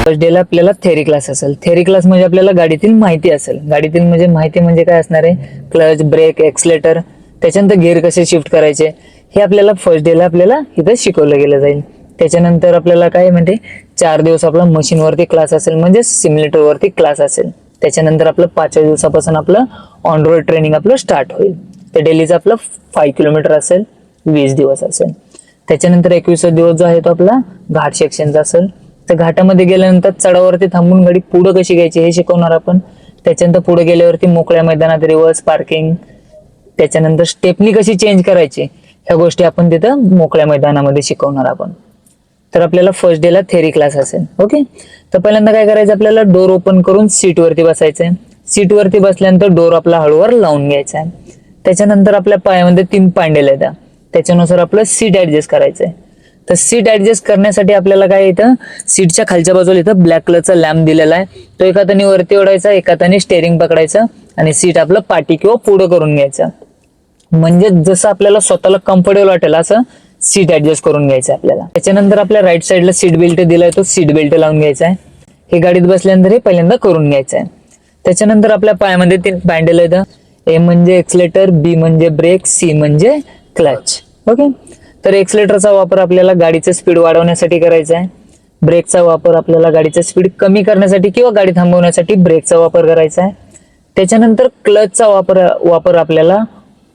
First डेला आपल्याला theory class असेल. थेअरी क्लास म्हणजे आपल्याला गाडीतील माहिती असेल. गाडीतील म्हणजे माहिती म्हणजे काय असणार आहे, क्लच, ब्रेक, एक्सलेटर, त्याच्यानंतर गिअर कसे शिफ्ट करायचे हे आपल्याला फर्स्ट डेला आपल्याला इथं शिकवलं गेलं जाईल. त्याच्यानंतर आपल्याला काय म्हणजे 4 दिवस आपला मशीनवरती क्लास असेल म्हणजे सिम्युलेटर वरती क्लास असेल. त्याच्यानंतर आपलं 5व्या दिवसापासून आपलं ऑन रोड ट्रेनिंग आपलं स्टार्ट होईल. तर डेलीचं आपलं 5 किलोमीटर असेल, 20 दिवस असेल. त्याच्यानंतर 21 दिवस जो आहे तो आपला घाट सेक्शनचा असेल. तर घाटामध्ये गेल्यानंतर चढावरती थांबून गाडी पुढे कशी घ्यायची हे शिकवणार आपण. त्याच्यानंतर पुढे गेल्यावरती मोकळ्या मैदानात रिव्हर्स, पार्किंग, त्याच्यानंतर स्टेपनी कशी चेंज करायची ह्या गोष्टी आपण तिथं मोकळ्या मैदानामध्ये शिकवणार आपण. तर आपल्याला फर्स्ट डेला थेअरी क्लास असेल. ओके. तर पहिल्यांदा काय करायचं, आपल्याला डोर ओपन करून सीट वरती बसायचंय. सीट वरती बसल्यानंतर डोर आपला हळूवार लावून घ्यायचा आहे. त्याच्यानंतर आपल्या पायामध्ये 3 पांडेल आहेत, त्याच्यानुसार आपलं सीट ऍडजस्ट करायचंय. तर सीट ऍडजस्ट करण्यासाठी आपल्याला काय इथं सीटच्या खालच्या बाजूला इथं ब्लॅक कलरचा लॅम्प दिलेला आहे. तो एका हाताने वरती ओढायचा, एका हाताने स्टेअरिंग पकडायचं आणि सीट आपलं पाठी किंवा पुढं करून घ्यायचं. म्हणजे जसं आपल्याला स्वतःला कम्फर्टेबल वाटेल असं सीट ऍडजस्ट करून घ्यायचं आपल्याला. त्याच्यानंतर आपल्या राईट साईडला सीट बेल्ट दिलाय, तो सीट बेल्ट लावून घ्यायचा आहे. हे गाडीत बसल्यानंतर हे पहिल्यांदा करून घ्यायचं आहे. त्याच्यानंतर आपल्या पायामध्ये 3 पॅन्डल आहेत. ए म्हणजे एक्सलेटर, बी म्हणजे ब्रेक, सी म्हणजे क्लच. ओके. तर एक्सलेटरचा वापर आपल्याला गाडीचं स्पीड वाढवण्यासाठी करायचा आहे. ब्रेकचा वापर आपल्याला गाडीचं स्पीड कमी करण्यासाठी किंवा गाडी थांबवण्यासाठी ब्रेकचा वापर करायचा आहे. त्याच्यानंतर क्लचचा वापर आपल्याला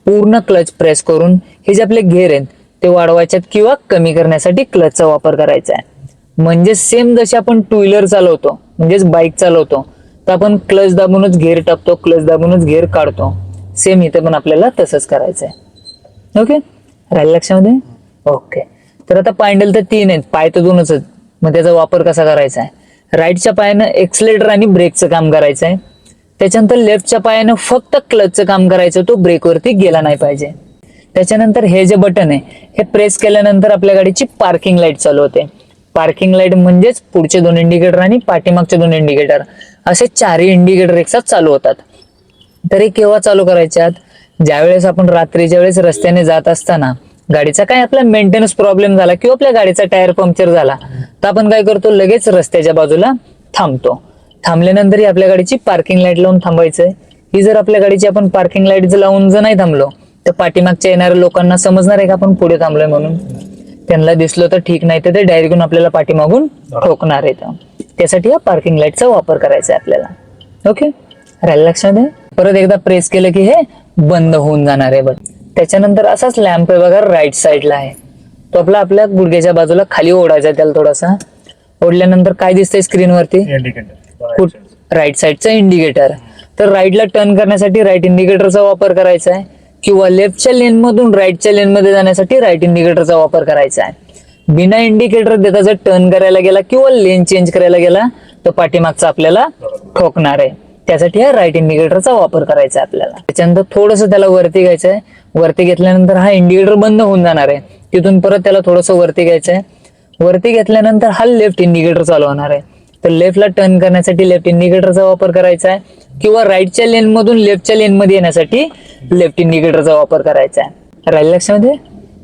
पूर्ण क्लच प्रेस करून हे जे आपले घेर आहेत ते वाढवायच्यात किंवा कमी करण्यासाठी क्लचचा वापर करायचा आहे. म्हणजे सेम जसे आपण 2 व्हीलर चालवतो म्हणजेच बाईक चालवतो तर आपण क्लच दाबूनच घेर टाकतो, क्लच दाबूनच घेर काढतो. सेम इथे पण आपल्याला तसंच करायचं आहे. ओके. राहिलं लक्षामध्ये? ओके. तर आता पायंडल तर 3 आहेत, पाय तर 2च आहेत. मग त्याचा वापर कसा करायचा आहे, राईटच्या पायानं एक्सलेटर आणि ब्रेकचं काम करायचं आहे. त्याच्यानंतर लेफ्टच्या पायानं फक्त क्लचचं काम करायचं, तो ब्रेकवरती गेला नाही पाहिजे. त्याच्यानंतर हे जे बटन आहे हे प्रेस केल्यानंतर आपल्या गाडीची पार्किंग लाईट चालू होते. पार्किंग लाईट म्हणजेच पुढचे 2 इंडिकेटर आणि पाठीमागचे 2 इंडिकेटर असे 4ही इंडिकेटर एकसाथ चालू होतात. तर हे केव्हा चालू करायच्यात, ज्यावेळेस आपण रात्रीच्या वेळेस रस्त्याने जात असताना गाडीचा काय आपला मेंटेनन्स प्रॉब्लेम झाला किंवा आपल्या गाडीचा टायर पंक्चर झाला तर आपण काय करतो, लगेच रस्त्याच्या बाजूला थांबतो. थांबल्यानंतर ही आपल्या गाडीची पार्किंग लाईट लावून थांबायचंय. ही जर आपल्या गाडीची आपण पार्किंग लाईट लावून जर नाही थांबलो तर पाठीमागच्या येणाऱ्या लोकांना समजणार आहे का आपण पुढे थांबलोय म्हणून. त्यांना दिसलं तर ठीक, नाही तर ते डायरेक्ट घेऊन आपल्याला पाठीमागून ठोकणार आहेत. त्यासाठी हा पार्किंग लाईटचा वापर करायचा आहे आपल्याला. ओके. राहिलं लक्षात. परत एकदा प्रेस केलं की हे बंद होऊन जाणार आहे. बघ त्याच्यानंतर असाच लॅम्प आहे बघा राईट साईडला आहे, तो आपल्या गुडघ्याच्या बाजूला खाली ओढायचा. त्याला थोडासा ओढल्यानंतर काय दिसतंय स्क्रीनवरती, राईट साईडचा इंडिकेटर. तर राईटला टर्न करण्यासाठी राईट इंडिकेटरचा वापर करायचा आहे किंवा लेफ्टच्या लेन मधून राईटच्या लेन मध्ये जाण्यासाठी राईट इंडिकेटरचा वापर करायचा आहे. बिना इंडिकेटर देता जर टर्न करायला गेला किंवा लेन चेंज करायला गेला तर पाठीमागचा आपल्याला ठोकणार आहे. त्यासाठी हा राईट इंडिकेटरचा वापर करायचा आहे आपल्याला. त्याच्यानंतर थोडंसं त्याला वरती घ्यायचं आहे. वरती घेतल्यानंतर हा इंडिकेटर बंद होऊन जाणार आहे. तिथून परत त्याला थोडंसं वरती घ्यायचं आहे. वरती घेतल्यानंतर हा लेफ्ट इंडिकेटर चालू होणार आहे. तर लेफ्टला टर्न करण्यासाठी लेफ्ट इंडिकेटरचा वापर करायचा आहे किंवा राईटच्या लेन मधून लेफ्टच्या लेन मध्ये येण्यासाठी लेफ्ट इंडिकेटरचा वापर करायचा आहे. राहिलं लक्षामध्ये?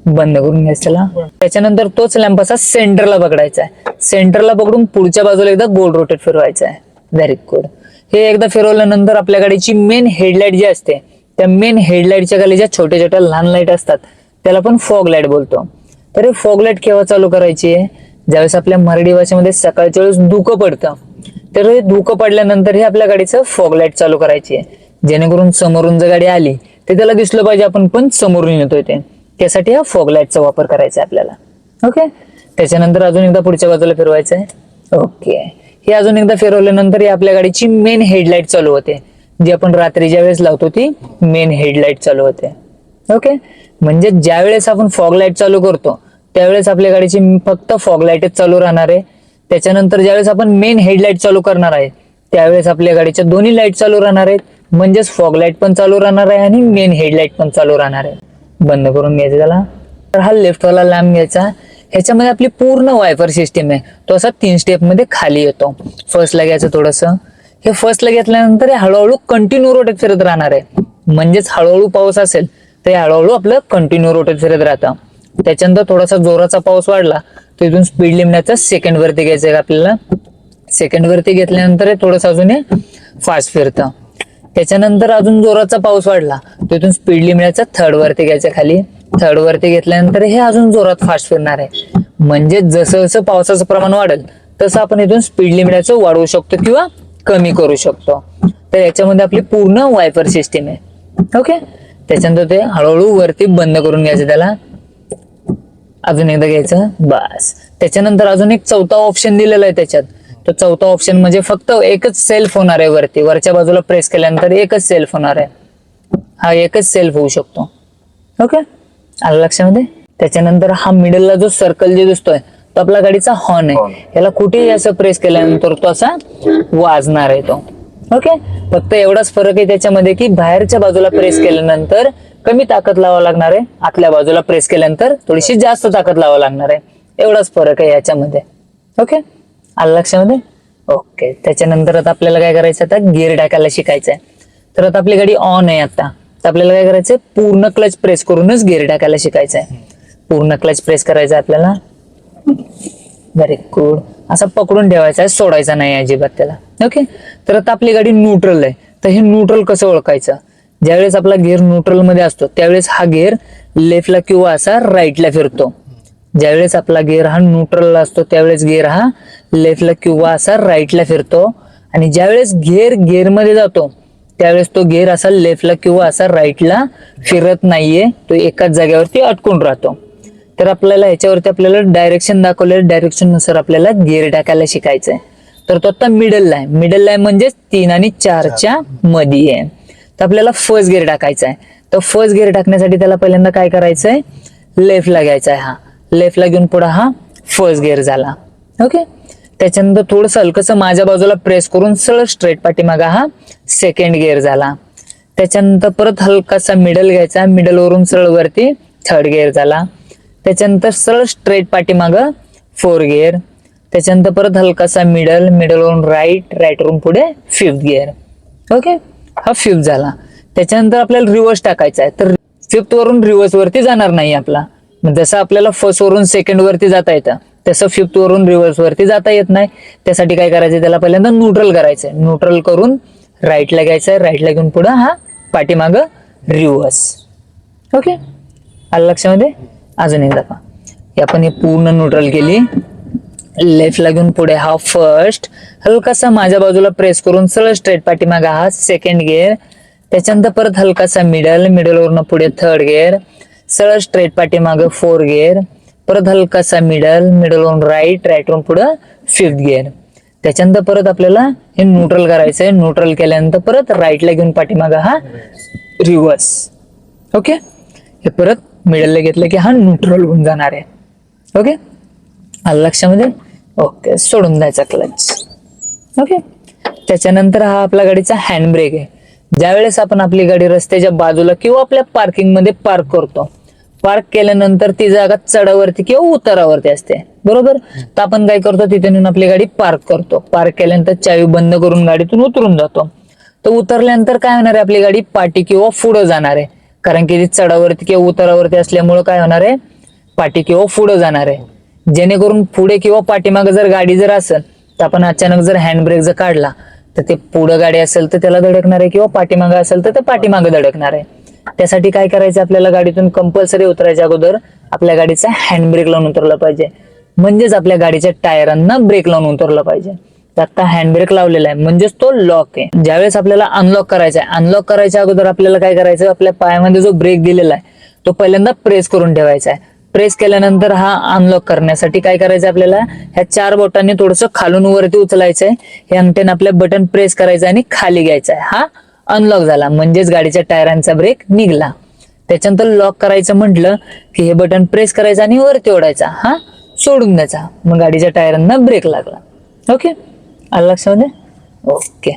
बंद करून घ्यायचं त्याला. त्याच्यानंतर तोच लॅम्प असा सेंटरला पकडायचा आहे. सेंटरला पकडून पुढच्या बाजूला एकदा गोल रोटेट फिरवायचा आहे. Very good. हे एकदा फिरवल्यानंतर आपल्या गाडीची मेन हेडलाईट जी असते त्या मेन हेडलाईटच्या खाली ज्या छोट्या छोट्या लहान लाईट असतात त्याला आपण फॉग लाईट बोलतो. तर हे फॉग लाईट केव्हा चालू करायची आहे, ज्यावेळेस आपल्या मराठी भाषेमध्ये सकाळच्या वेळेस धुकं पडतं तर हे धुकं पडल्यानंतर हे आपल्या गाडीचं फॉग लाईट चालू करायची आहे. जेणेकरून समोरून जर गाडी आली तर त्याला दिसलं पाहिजे आपण पण समोरून येतोय ते. त्यासाठी हा फॉग लाईटचा वापर करायचा आहे आपल्याला. ओके. त्याच्यानंतर अजून एकदा पुढच्या बाजूला फिरवायचं आहे. ओके. हे अजून एकदा फिरवल्यानंतर ही आपल्या गाडीची मेन हेडलाईट चालू होते, जी आपण रात्रीच्या वेळेस लावतो ती मेन हेडलाईट चालू होते. ओके. म्हणजे ज्या वेळेस आपण फॉग लाईट चालू करतो त्यावेळेस आपल्या गाडीची फक्त फॉग लाईटच चालू राहणार आहे. त्याच्यानंतर ज्यावेळेस आपण मेन हेडलाईट चालू करणार आहे त्यावेळेस आपल्या गाडीच्या दोन्ही लाईट चालू राहणार आहेत. म्हणजेच फॉग लाईट पण चालू राहणार आहे आणि मेन हेडलाईट पण चालू राहणार आहे. बंद करून घ्यायचं त्याला. तर हा लेफ्ट वाला लॅम्प घ्यायचा. ह्याच्यामध्ये आपली पूर्ण वायपर सिस्टीम आहे, तो असा 3 स्टेप मध्ये खाली येतो. फर्स्टला घ्यायचं थोडंसं. हे फर्स्टला घेतल्यानंतर हे हळूहळू कंटिन्यू रोटेट फिरत राहणार आहे. म्हणजेच हळूहळू पाऊस असेल तर हळूहळू आपलं कंटिन्यू रोटेट फिरत राहतं. त्याच्यानंतर थोडासा जोराचा पाऊस वाढला तर इथून स्पीड लिमिटचा सेकंड वरती घ्यायचं आपल्याला. सेकंड वरती घेतल्यानंतर थोडंसं अजून हे फास्ट फिरतं. त्याच्यानंतर अजून जोराचा पाऊस वाढला तिथून स्पीड लिमिटचा थर्ड वरती घ्यायचं खाली. थर्ड वरती घेतल्यानंतर हे अजून जोरात फास्ट फिरणार आहे. म्हणजे जसं जसं पावसाचं प्रमाण वाढेल तसं आपण इथून स्पीड लिमिटचं वाढवू शकतो किंवा कमी करू शकतो. तर याच्यामध्ये आपली पूर्ण वायपर सिस्टीम आहे. ओके. त्याच्यानंतर ते हळूहळू वरती बंद करून घ्यायचं, त्याला अजून एकदा घ्यायचं बस. त्याच्यानंतर अजून एक चौथा ऑप्शन दिलेला आहे त्याच्यात. तो चौथा ऑप्शन म्हणजे फक्त एकच सेल्फ होणार आहे वरती, वरच्या बाजूला प्रेस केल्यानंतर एकच सेल्फ होणार आहे. हा एकच सेल्फ होऊ शकतो. ओके, आलं लक्षामध्ये. त्याच्यानंतर हा मिडलला जो सर्कल जे दिसतोय तो आपला गाडीचा हॉर्न आहे. याला कुठेही असं प्रेस केल्यानंतर तो असा वाजणार आहे तो. ओके, फक्त एवढाच फरक आहे त्याच्यामध्ये की बाहेरच्या बाजूला प्रेस केल्यानंतर कमी ताकद लावावं लागणार आहे, आतल्या बाजूला प्रेस केल्यानंतर थोडीशी जास्त ताकद लावावं लागणार आहे. एवढाच फरक आहे याच्यामध्ये. ओके, आलं लक्षामध्ये. ओके. त्याच्यानंतर आता आपल्याला काय करायचं, आता गिअर टाकायला शिकायचं आहे. तर आता आपली गाडी ऑन आहे आता, तर आपल्याला काय करायचंय, पूर्ण क्लच प्रेस करूनच गिअर टाकायला शिकायचं आहे. पूर्ण क्लच प्रेस करायचं आपल्याला. Very good. असा पकडून ठेवायचा आहे, सोडायचा नाही अजिबात त्याला. ओके. तर आता आपली गाडी न्यूट्रल आहे. तर हे न्यूट्रल कसं ओळखायचं, ज्यावेळेस आपला गिअर न्यूट्रल मध्ये असतो त्यावेळेस हा गिअर लेफ्टला किंवा असा राईटला फिरतो. ज्यावेळेस आपला गिअर हा न्यूट्रलला असतो त्यावेळेस गिअर हा लेफ्टला किंवा असा राईटला फिरतो. आणि ज्यावेळेस गिअर मध्ये जातो त्यावेळेस तो गिअर असा लेफ्टला किंवा असा राईटला फिरत नाहीये, तो एकाच जागेवरती अटकून राहतो. तर आपल्याला ह्याच्यावरती आपल्याला डायरेक्शन दाखवलेलं, डायरेक्शन नुसार आपल्याला गिअर टाकायला शिकायचंय. तर तो आता मिडलला आहे. मिडलला आहे म्हणजे 3 आणि 4च्या मध्ये आहे. तर आपल्याला फर्स्ट गिअर टाकायचा आहे. तर फर्स्ट गिअर टाकण्यासाठी त्याला पहिल्यांदा काय करायचंय, लेफ्टला घ्यायचा आहे. हा लेफ्टला घेऊन पुढे हा फर्स्ट गिअर झाला. ओके. त्याच्यानंतर थोडंसं हलकसं माझ्या बाजूला प्रेस करून सरळ स्ट्रेट पाठीमागा हा सेकंड गिअर झाला. त्याच्यानंतर परत हलकासा मिडल घ्यायचा, मिडल वरून सरळ वरती थर्ड गिअर झाला. त्याच्यानंतर सरळ स्ट्रेट पाठीमागं 4 गिअर. त्याच्यानंतर परत हलकासा मिडल वरून राईट वरून पुढे 5th गिअर. ओके, हा 5th झाला. त्याच्यानंतर आपल्याला रिव्हर्स टाकायचा आहे. तर 5th वरून रिव्हर्स वरती जाणार नाही आपला. जसं आपल्याला फर्स्ट वरून सेकंड वरती जाता येतं तसं 5th वरून रिव्हर्स वरती जाता येत नाही. त्यासाठी काय करायचं, त्याला पहिल्यांदा न्यूट्रल करायचंय. न्यूट्रल करून राईटला घ्यायचंय, राईटला घेऊन पुढे हा पाठीमागं रिव्हर्स. ओके, आलं लक्षामध्ये. अजून एकदा पहा, आपण हे पूर्ण न्यूट्रल केली. लेफ्टला घेऊन पुढे हा फर्स्ट, हलकासा माझ्या बाजूला प्रेस करून सरळ स्ट्रेट पाठीमागा हा सेकंड गिअर. त्याच्यानंतर परत हलकासा मिडल वरून पुढे थर्ड गिअर, सरळ स्ट्रेट पाठीमागं 4 गिअर. परत हलकासा मिडल वरून राईट वरून पुढे 5th गिअर. त्याच्यानंतर परत आपल्याला हे न्यूट्रल करायचंय. न्यूट्रल केल्यानंतर परत राईटला घेऊन पाठीमागा हा रिव्हर्स. ओके, हे परत मिडलला घेतलं की हा न्यूट्रल होऊन जाणार आहे. ओके, आलं लक्षामध्ये. ओके, सोडून द्यायचा क्लच. ओके. त्याच्यानंतर हा आपला गाडीचा हँड ब्रेक आहे. ज्यावेळेस आपण आपली गाडी रस्त्याच्या बाजूला किंवा आपल्या पार्किंग मध्ये पार्क करतो, पार्क केल्यानंतर ती जागा चढावरती किंवा उतारावरती असते, बरोबर. तर आपण काय करतो, तिथे नेऊन आपली गाडी पार्क करतो. पार्क केल्यानंतर चावी बंद करून गाडीतून उतरून जातो. तर उतरल्यानंतर काय होणार आहे, आपली गाडी पाठी किंवा पुढे जाणार आहे. कारण की ती चढावरती किंवा उतारावरती असल्यामुळे काय होणार आहे, पाठी किंवा पुढे जाणार आहे. जेणेकरून पुढे किंवा पाठीमागे जर गाडी जर असेल तर आपण अचानक जर हँड ब्रेक जर काढला तर ते पुढे गाडी असेल तर त्याला धडकणार आहे, किंवा पाठीमागे असेल तर ते पाठीमागे धडकणार आहे. त्यासाठी काय करायचं, आपल्याला गाडीतून कंपल्सरी उतरायच्या अगोदर आपल्या गाडीचा हँड ब्रेक लावून उतरला पाहिजे. म्हणजेच आपल्या गाडीच्या टायरांना ब्रेक लावून उतरला पाहिजे. तर आता हँड ब्रेक लावलेला आहे म्हणजेच तो लॉक आहे. ज्यावेळेस आपल्याला अनलॉक करायचा आहे, अनलॉक करायच्या अगोदर आपल्याला काय करायचं, आपल्या पायामध्ये जो ब्रेक दिलेला आहे तो पहिल्यांदा प्रेस करून ठेवायचा आहे. प्रेस केल्यानंतर हा अनलॉक करण्यासाठी काय करायचं, आपल्याला ह्या 4 बोटांनी थोडंसं खालून वरती उचलायचंय. हे अंगठ्याने आपल्या बटन प्रेस करायचं आणि खाली घ्यायचा आहे. हा अनलॉक झाला म्हणजेच गाडीच्या टायरांचा ब्रेक निघला. त्याच्यानंतर लॉक करायचं म्हटलं की हे बटन प्रेस करायचं आणि वरती ओढायचा, हा सोडून द्यायचा. मग गाडीच्या टायरांना ब्रेक लागला. ओके, आलं लक्षामध्ये. ओके.